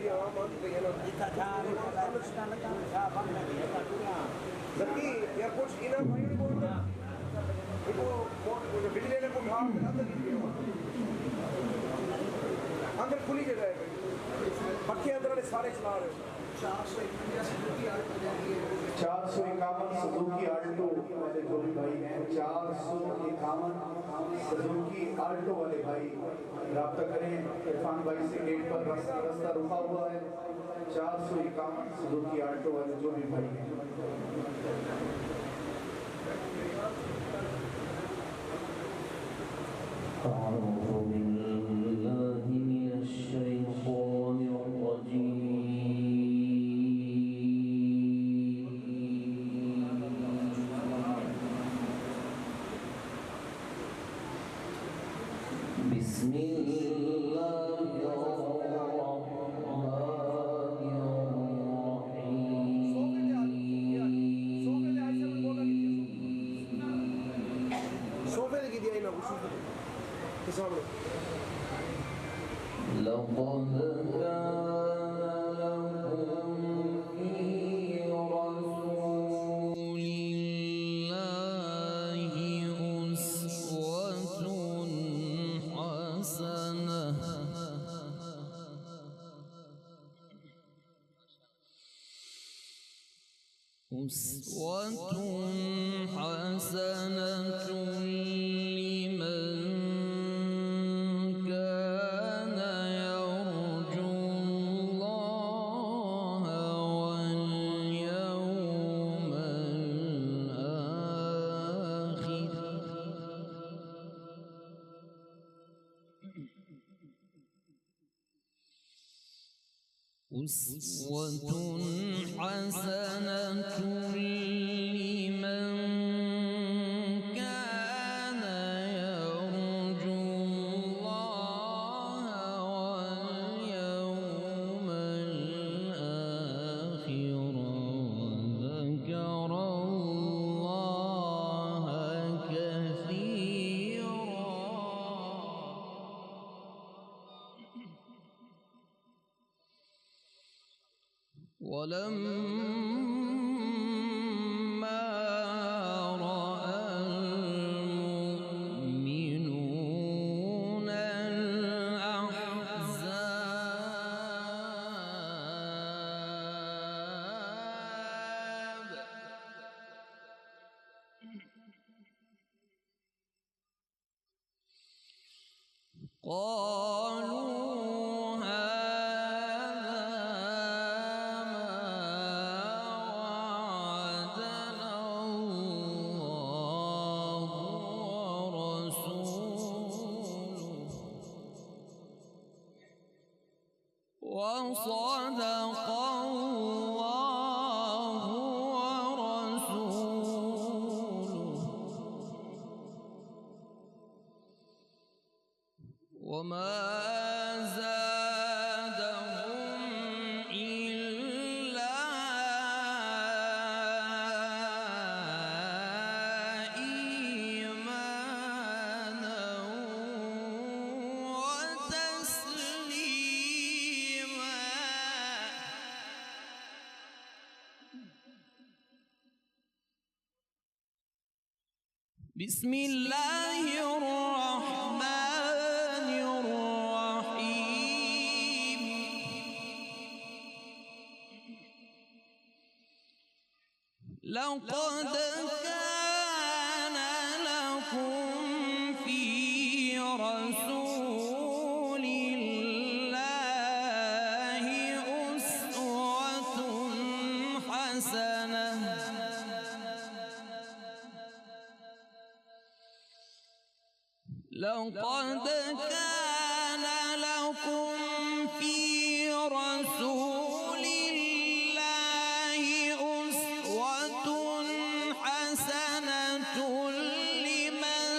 ਜਿਹੜੀ ਆਮ ਆਦਮੀ ਪਈ ਹੈ ਨਾ जबकि एयरपोर्ट इना भाई नहीं बोलता इनको बिजली लेने को भाव अंदर खुली जगह है पक्के अंदर वाले सारे चला रहे 451 सुजुकी आल्टो वाले जो भी भाई हैं 451 सुजुकी आल्टो वाले भाई राब्ता करें इरफान भाई से गेट पर रास्ता रुका हुआ है 451 सुजुकी आल्टो वाले जो भी भाई हैं أعوذ بالله من الشيطان الرجيم بسم الله الرحمن الرحيم सोफे लगी दिया ना उसी के सामने لقد كان لكم في رسول الله أسوة حسنة لمن كان يرجو الله واليوم الآخر أسوة حسنة لمن كان يرجو الله واليوم الآخر وذكر الله كثيرا ولما رأى المؤمنون الأحزاب قالوا هذا ما وعدنا الله ورسوله وصدق الله ورسوله وما زادهم إلا إيمانا وتسليما بسم الله الرحمن الرحيم لقد كان لكم في رسول الله أسوة حسنة لقد كان لكم في رسول الله أسوة حسنة لمن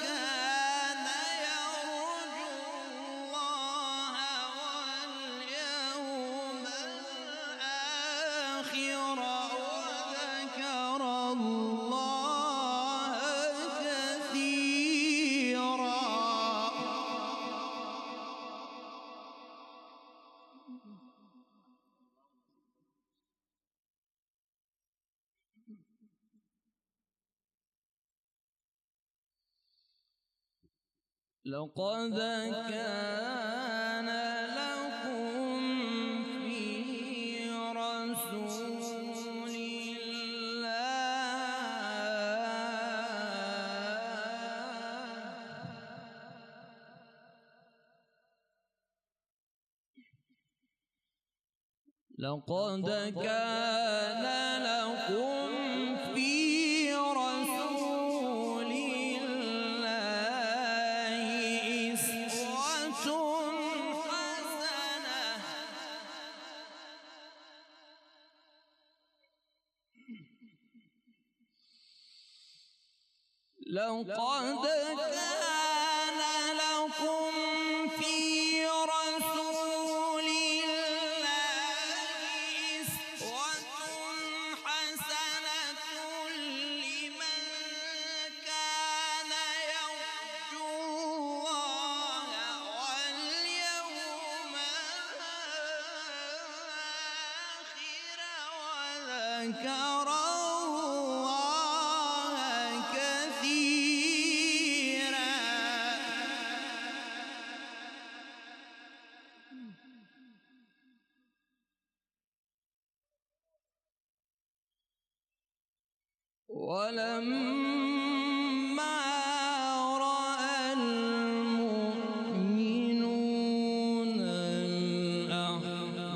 كان يرجو الله واليوم الآخر وذكر الله كثيرا لقد كان لكم في رسول لقد كان لكم في رسول الله أسوة حسنة لقد كان لكم في رسول الله أسوة حسنة لمن كان يرجو الله واليوم الآخر وذكر الله كثيرا. ولما رأى المؤمنون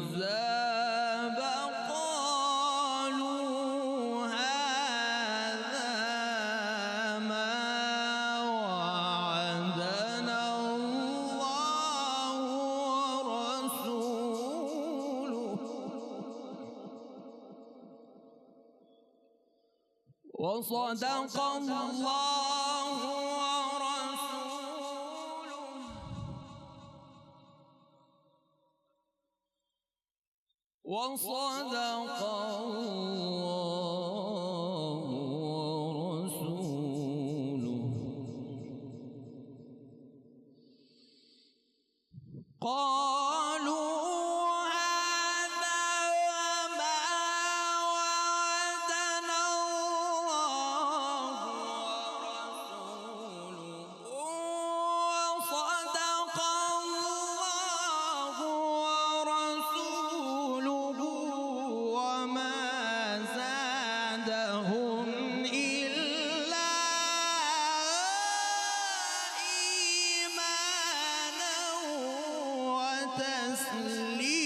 الأحزاب قالوا هذا ما وعدنا الله ورسوله وصدق الله ورسوله وصدق الله ورسوله. قالوا هذا ما وعدنا الله ورسوله وصدق الله ورسوله وما زادهم إلا إيمانا وتسليما.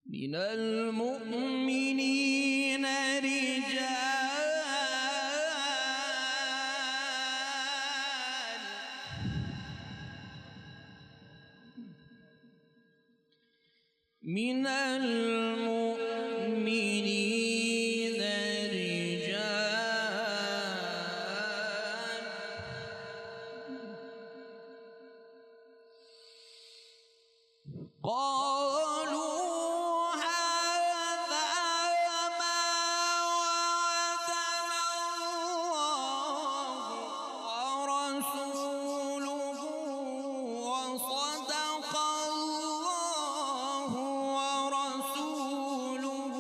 من المؤمنين رجال من المؤمنين رجال قالوا هذا ما وعدنا الله ورسوله وصدق الله ورسوله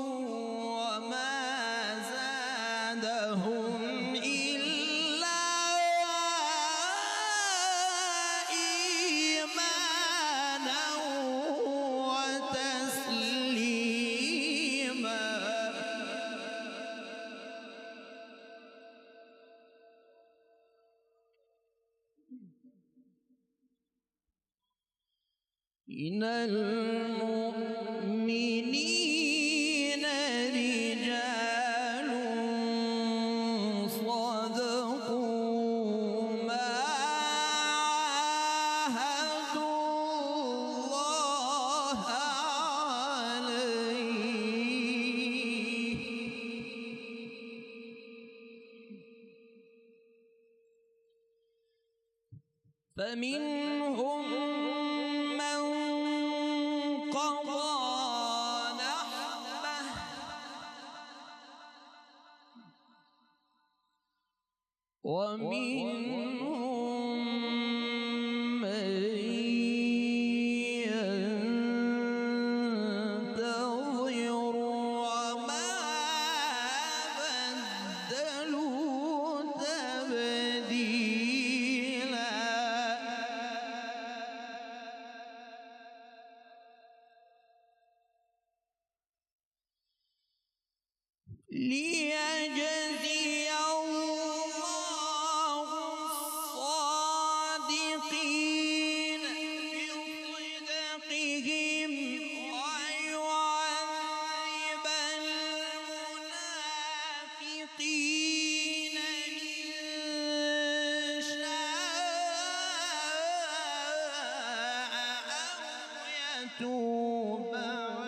وما زادهم إلا إيمانا وتسليما. من المؤمنين رجال صدقوا ما عاهدوا الله عليه فمنهم من قضى نحبه ومنهم من ينتظر وما بدلوا تبديلا ليجزي الله الصادقين بصدقهم ويعذب المنافقين إن شاء أو يتوب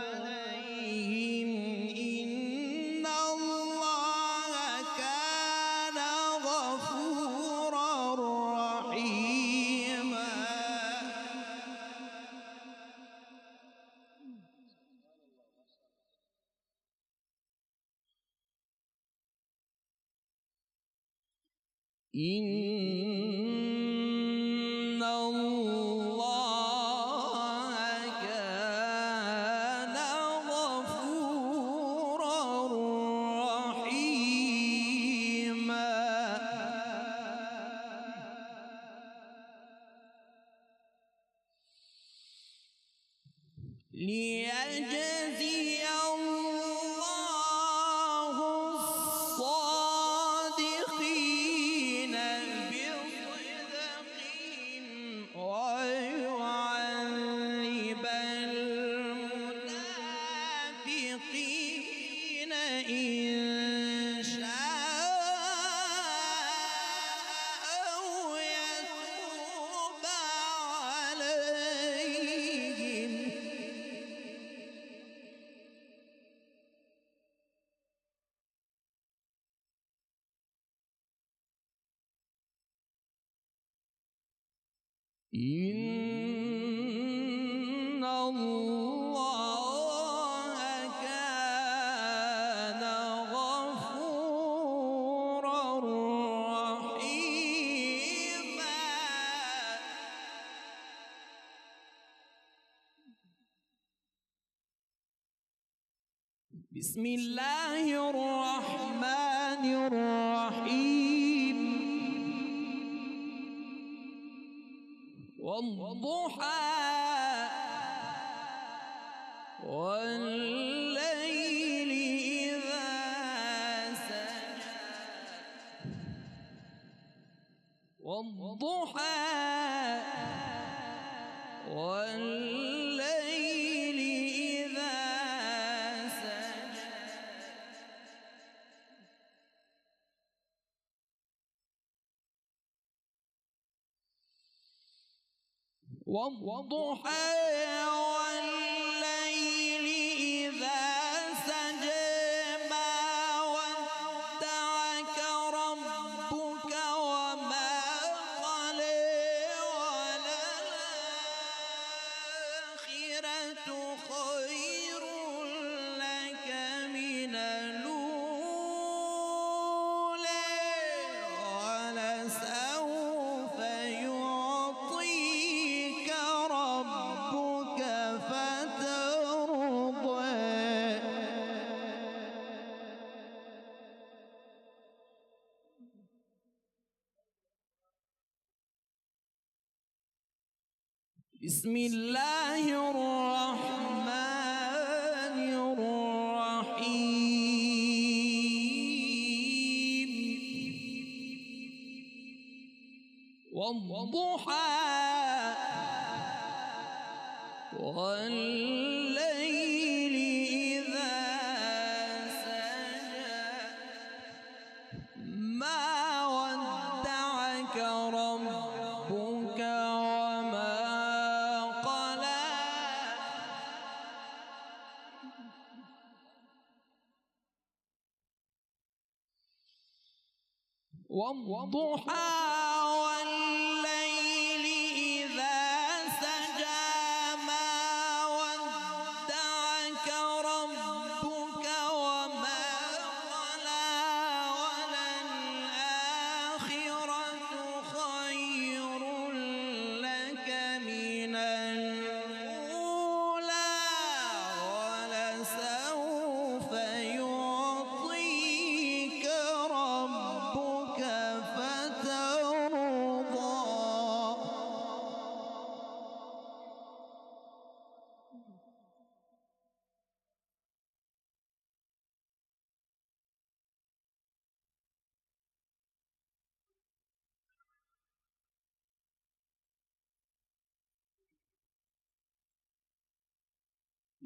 عليهم إن الله كان غفورا رحيما إن الله كان غفورا رحيما ليجزي الله الصادقين بصدقهم ويعذب المنافقين إن شاء أو يتوب عليهم إن الله كان غفورا رحيما بسم الله الرحمن الرحيم والضحى والليل إذا سجى والضحى والليل إذا سجى والضحى والليل إذا سجى ما ودعك ربك وما قلى وللآخرة خير لك من الأولى ولسوف يعطيك ربك فترضى بسم الله الرحمن الرحيم والضحى والليل إذا سجى ما ودعك ربك وما قلى والضحى والليل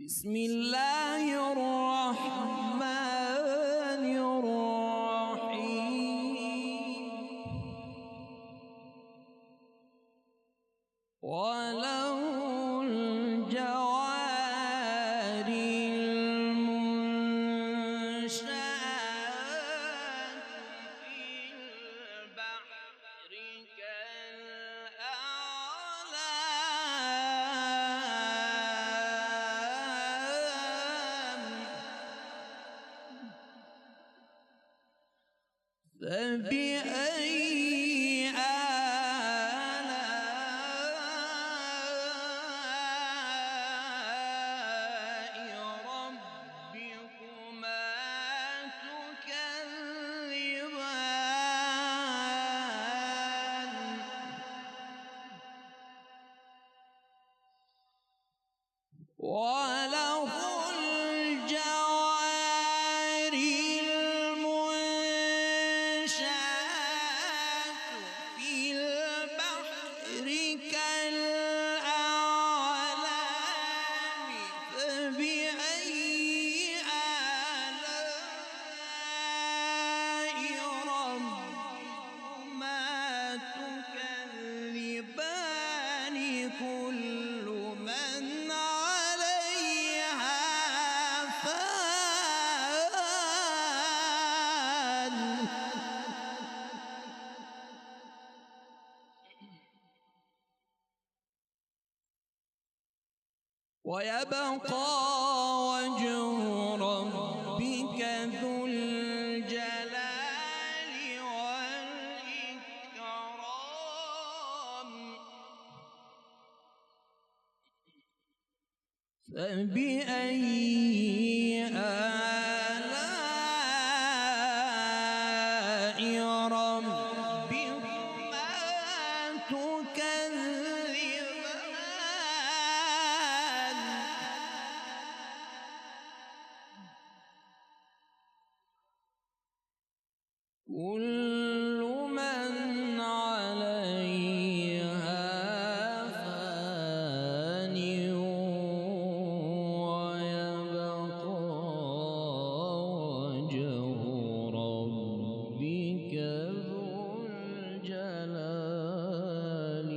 بسم الله الرحمن الرحيم وله الجوار المنشآت في البحر كالأعلام فبأي آلاء ربكما تكذبان وله الجوار المنشآت في البحر كالأعلام فبأي آلاء ربكما تكذبان كل من عليها فان ويبقى وجه ربك ذو الجلال والإكرام فبأي آلاء ربكما تكذبان كل من عليها فان ويبقى وجه ربك ذو الجلال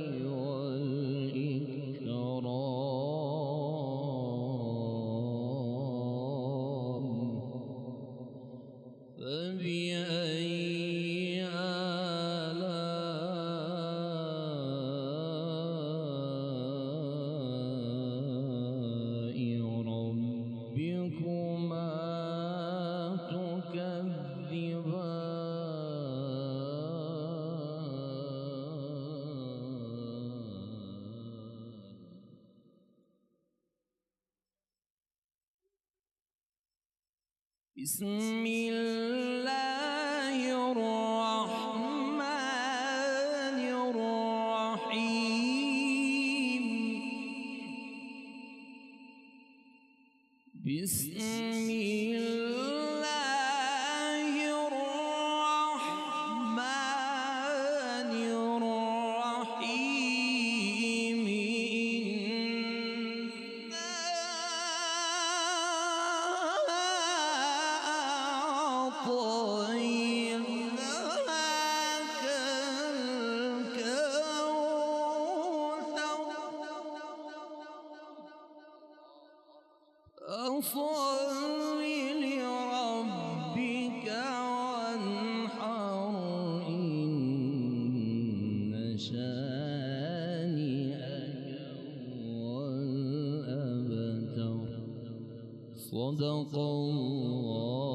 والإكرام فبأي آلاء ربكما تكذبان بسم الله الرحمن الرحيم بسم الله الرحمن الرحيم أعطيناك الكوثر فصل لربك وانحر إن شانئك هو الأبتر صدق الله